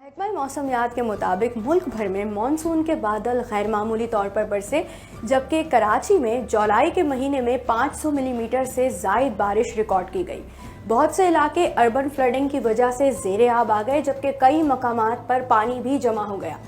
महकमा मौसमियात के मुताबिक मुल्क भर में मानसून के बादल गैर मामूली तौर पर बरसे, जबकि कराची में जुलाई के महीने में 500 मिलीमीटर से ज़ायद बारिश रिकॉर्ड की गई। बहुत से इलाके अर्बन फ्लडिंग की वजह से ज़ेरे आब आ गए, जबकि कई मकामात पर पानी भी जमा हो गया।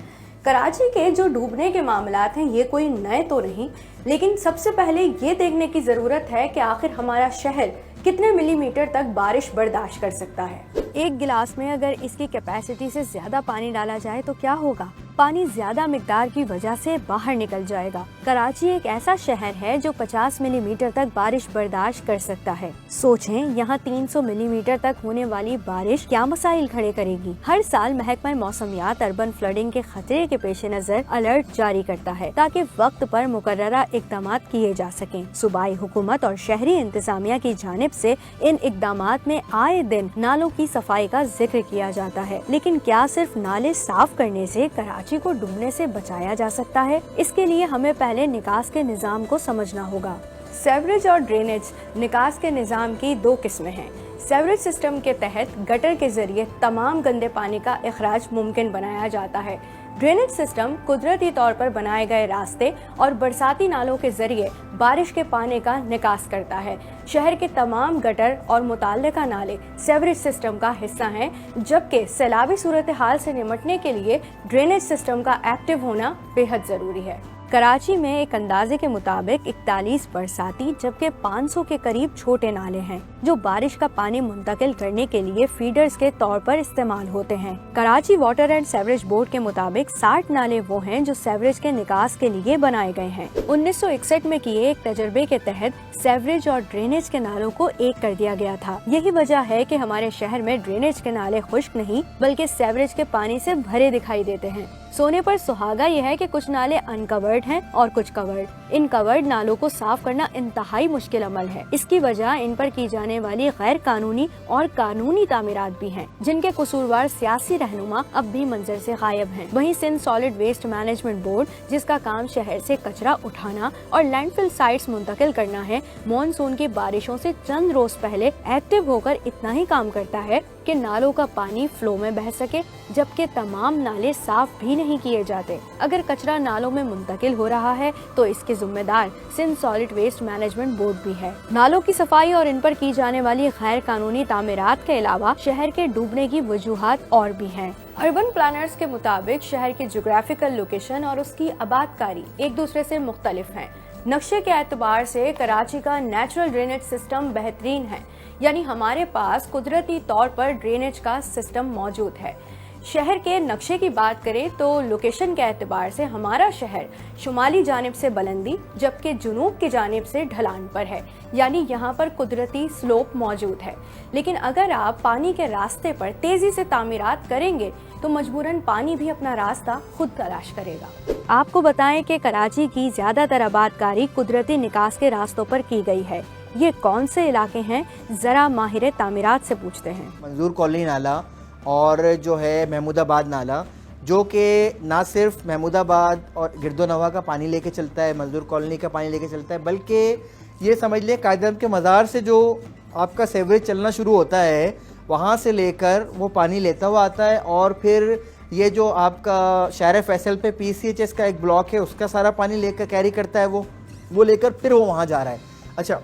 कराची के जो डूबने के मामलात हैं ये कोई नए तो नहीं, लेकिन सबसे पहले ये देखने की ज़रूरत है कि आखिर हमारा शहर कितने मिलीमीटर तक बारिश बर्दाश्त कर सकता है। एक गिलास में अगर इसकी कैपेसिटी से ज्यादा पानी डाला जाए तो क्या होगा? पानी ज्यादा मिकदार की वजह से बाहर निकल जाएगा। कराची एक ऐसा शहर है जो 50 मिलीमीटर तक बारिश बर्दाश्त कर सकता है। सोचें, यहाँ 300 मिलीमीटर तक होने वाली बारिश क्या मसाइल खड़े करेगी। हर साल महकमा मौसमियात अर्बन फ्लडिंग के खतरे के पेश नजर अलर्ट जारी करता है ताकि वक्त पर मुकर्ररा इकदाम किए जा सकें। सूबाई हुकूमत और शहरी इंतजामिया की जानिब से इन इकदामात में आए दिन नालों की सफाई का जिक्र किया जाता है, लेकिन क्या सिर्फ नाले साफ करने से कराची को डूबने से बचाया जा सकता है? इसके लिए हमें पहले निकास के निज़ाम को समझना होगा। सेवरेज और ड्रेनेज निकास के निज़ाम की दो किस्में हैं। सेवरेज सिस्टम के तहत गटर के जरिए तमाम गंदे पानी का इखराज मुमकिन बनाया जाता है। ड्रेनेज सिस्टम कुदरती तौर पर बनाए गए रास्ते और बरसाती नालों के जरिए बारिश के पानी का निकास करता है। शहर के तमाम गटर और मुताल्लिका नाले सेवरेज सिस्टम का हिस्सा हैं, जबकि सैलाबी सूरत हाल से निपटने के लिए ड्रेनेज सिस्टम का एक्टिव होना बेहद ज़रूरी है। कराची में एक अंदाजे के मुताबिक 41 बरसाती जबकि 500 के करीब छोटे नाले हैं जो बारिश का पानी मुंतकिल करने के लिए फीडर्स के तौर पर इस्तेमाल होते हैं। Karachi water and sewerage board के मुताबिक 60 नाले वो हैं जो सेवरेज के निकास के लिए बनाए गए हैं। 1961 में किए एक तजर्बे के तहत सेवरेज और ड्रेनेज के नालों को एक कर दिया गया था। यही वजह है कि हमारे शहर में ड्रेनेज के नाले खुश्क नहीं बल्कि सेवरेज के पानी से भरे दिखाई देते हैं। सोने पर सुहागा यह है कि कुछ नाले अनकवर्ड हैं और कुछ कवर्ड। इन कवर्ड नालों को साफ करना इंतहाई मुश्किल अमल है। इसकी वजह इन पर की जाने वाली गैर कानूनी और कानूनी तामीरात भी हैं, जिनके कसूरवार सियासी रहनुमा अब भी मंजर से गायब हैं। वहीं Sindh solid waste management board, जिसका काम शहर से कचरा उठाना और लैंडफिल साइट्स मुंतकिल करना है, मॉनसून की बारिशों से चंद रोज पहले एक्टिव होकर इतना ही काम करता है कि नालों का पानी फ्लो में बह सके, जबकि तमाम नाले साफ भी नहीं किए जाते। अगर कचरा नालों में मुंतकिल हो रहा है तो इसके जिम्मेदार Sindh solid waste management board भी है। नालों की सफाई और इन पर की जाने वाली गैर कानूनी तामीरात के अलावा शहर के डूबने की वजूहात और भी हैं। अर्बन प्लानर्स के मुताबिक शहर की ज्योग्राफिकल लोकेशन और उसकी आबादकारी एक दूसरे से मुख्तलिफ हैं। नक्शे के एतबार से कराची का नेचुरल ड्रेनेज सिस्टम बेहतरीन है, यानी हमारे पास कुदरती तौर पर ड्रेनेज का सिस्टम मौजूद है। शहर के नक्शे की बात करें तो लोकेशन के एतबार से हमारा शहर शुमाली जानिब से बुलंदी जबकि जुनूब की जानिब से ढलान पर है, यानी यहाँ पर कुदरती स्लोप मौजूद है। लेकिन अगर आप पानी के रास्ते पर तेजी से तामीरात करेंगे तो मजबूरन पानी भी अपना रास्ता खुद तलाश करेगा। आपको बताएं कि कराची की ज्यादातर आबादकारी कुदरती निकास के रास्तों पर की गई है। ये कौन से इलाके हैं, जरा माहिर तामीरात से पूछते हैं। मंजूर कॉलोनी नाला और जो है महमूदाबाद नाला, जो कि ना सिर्फ महमूदाबाद और गिरदोनवा का पानी लेके चलता है, मंजूर कॉलोनी का पानी लेके चलता है, बल्कि ये समझ लिया कायदम के मज़ार से जो आपका सेवरेज चलना शुरू होता है वहाँ से लेकर वो पानी लेता हुआ आता है, और फिर ये जो आपका शहर फैसल पे PCHS का एक ब्लॉक है उसका सारा पानी लेकर कैरी करता है, वो लेकर फिर वो वहाँ जा रहा है। अच्छा,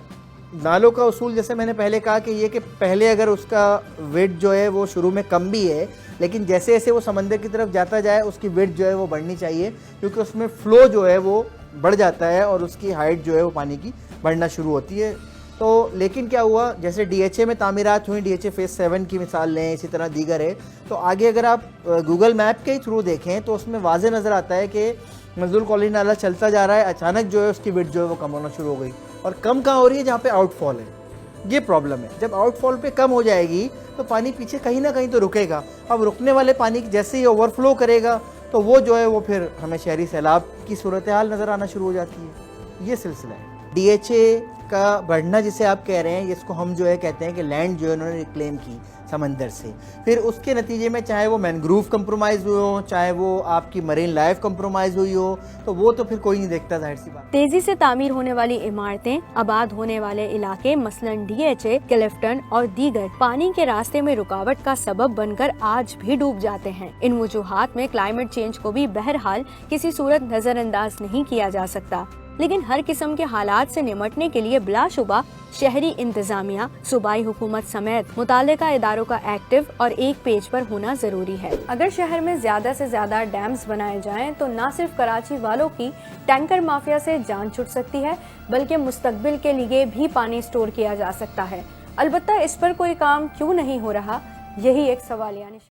नालों का उसूल जैसे मैंने पहले कहा कि ये कि पहले अगर उसका वेट जो है वो शुरू में कम भी है, लेकिन जैसे जैसे वो समंदर की तरफ जाता जाए उसकी वेट जो है वो बढ़नी चाहिए, क्योंकि उसमें फ़्लो जो है वो बढ़ जाता है और उसकी हाइट जो है वो पानी की बढ़ना शुरू होती है। तो लेकिन क्या हुआ, जैसे DHA में तामीरात हुई, DHA फेज़ 7 की मिसाल लें, इसी तरह दीगर है, तो आगे अगर आप गूगल मैप के थ्रू देखें तो उसमें वाज़े नज़र आता है कि मंजूर कॉलोनी नाला चलता जा रहा है, अचानक जो है उसकी वेट जो है वो कम होना शुरू हो गई। और कम कहाँ हो रही है? जहाँ पे आउटफॉल है, ये प्रॉब्लम है। जब आउटफॉल पे कम हो जाएगी तो पानी पीछे कहीं ना कहीं तो रुकेगा। अब रुकने वाले पानी जैसे ही ओवरफ्लो करेगा तो वो जो है वो फिर हमें शहरी सैलाब की सूरत हाल नज़र आना शुरू हो जाती है। ये सिलसिला है। DHA کا بڑھنا جسے آپ کہہ رہے ہیں، اس کو ہم جو ہے کہتے ہیں کہ لینڈ جو ہے انہوں نے ریکلیم کی سمندر سے، پھر اس کے نتیجے میں چاہے وہ مینگروو کمپرومائز ہوئے ہوں، چاہے وہ آپ کی مرین لائف کمپرومائز ہوئی ہو، تو وہ تو پھر کوئی نہیں دیکھتا، ظاہر سی بات۔ تیزی سے تعمیر ہونے والی عمارتیں، آباد ہونے والے علاقے مثلاً DHA، کلفٹن اور دیگر پانی کے راستے میں رکاوٹ کا سبب بن کر آج بھی ڈوب جاتے ہیں۔ ان وجوہات میں کلائمیٹ چینج کو بھی بہرحال کسی صورت نظر انداز نہیں کیا جا سکتا، لیکن ہر قسم کے حالات سے نمٹنے کے لیے بلا شبہ شہری انتظامیہ، صوبائی حکومت سمیت متعلقہ اداروں کا ایکٹیو اور ایک پیج پر ہونا ضروری ہے۔ اگر شہر میں زیادہ سے زیادہ ڈیمز بنائے جائیں تو نہ صرف کراچی والوں کی ٹینکر مافیا سے جان چھٹ سکتی ہے، بلکہ مستقبل کے لیے بھی پانی سٹور کیا جا سکتا ہے۔ البتہ اس پر کوئی کام کیوں نہیں ہو رہا، یہی ایک سوالیہ نشان